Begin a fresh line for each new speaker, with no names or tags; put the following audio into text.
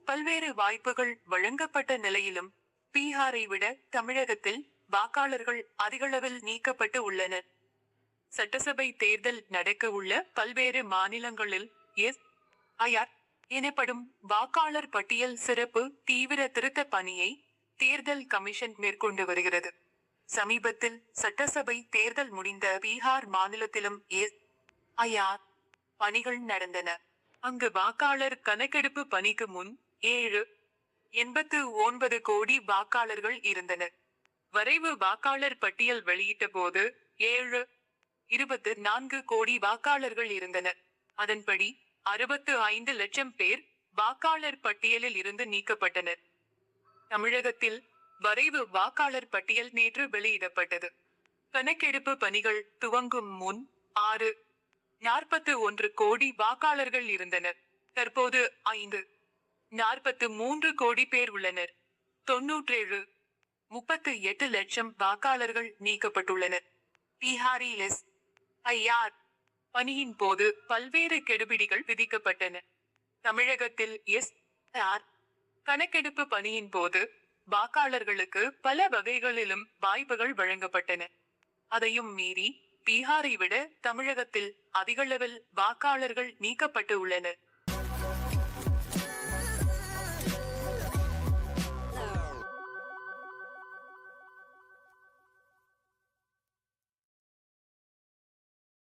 பல்வேறு வாய்ப்புகள் வழங்கப்பட்ட நிலையிலும் பீகாரை விட தமிழகத்தில் வாக்காளர்கள் அதிகளவில் நீக்கப்பட்டு உள்ளனர். சட்டசபை தேர்தல் நடக்க உள்ள பல்வேறு மாநிலங்களில் எஸ்.ஐ.ஆர். எனப்படும் வாக்காளர் பட்டியல் சிறப்பு தீவிர திருத்த பணியை தேர்தல் கமிஷன் மேற்கொண்டு வருகிறது. சமீபத்தில் சட்டசபை தேர்தல் முடிந்த பீகார் மாநிலத்திலும் எஸ்.ஐ.ஆர். பணிகள் நடந்தன. அங்கு வாக்காளர் கணக்கெடுப்பு பணிக்கு முன் 7.89 கோடி வாக்காளர்கள் இருந்தனர். வரைவு வாக்காளர் பட்டியல் வெளியிட்ட போது 7.24 கோடி வாக்காளர்கள் இருந்தனர். அதன்படி 65 லட்சம் பேர் வாக்காளர் பட்டியலில் இருந்து நீக்கப்பட்டனர். தமிழகத்தில் வரைவு வாக்காளர் பட்டியல் நேற்று வெளியிடப்பட்டது. கணக்கெடுப்பு பணிகள் துவங்கும் முன் 6.41 கோடி வாக்காளர்கள் இருந்தனர். தற்போது 5.43 கோடி பேர் உள்ளனர். 97.38 லட்சம் வாக்காளர்கள் நீக்கப்பட்டுள்ளனர். பீகாரில் எஸ்.ஐ.ஆர். பணியின் போது பல்வேறு கெடுபிடிகள் விதிக்கப்பட்டன. தமிழகத்தில் எஸ்.ஐ.ஆர். கணக்கெடுப்பு பணியின் போது வாக்காளர்களுக்கு பல வகைகளிலும் வாய்ப்புகள் வழங்கப்பட்டன. அதையும் மீறி பீகாரை விட தமிழகத்தில் அதிகளவில் வாக்காளர்கள் நீக்கப்பட்டு உள்ளனர்.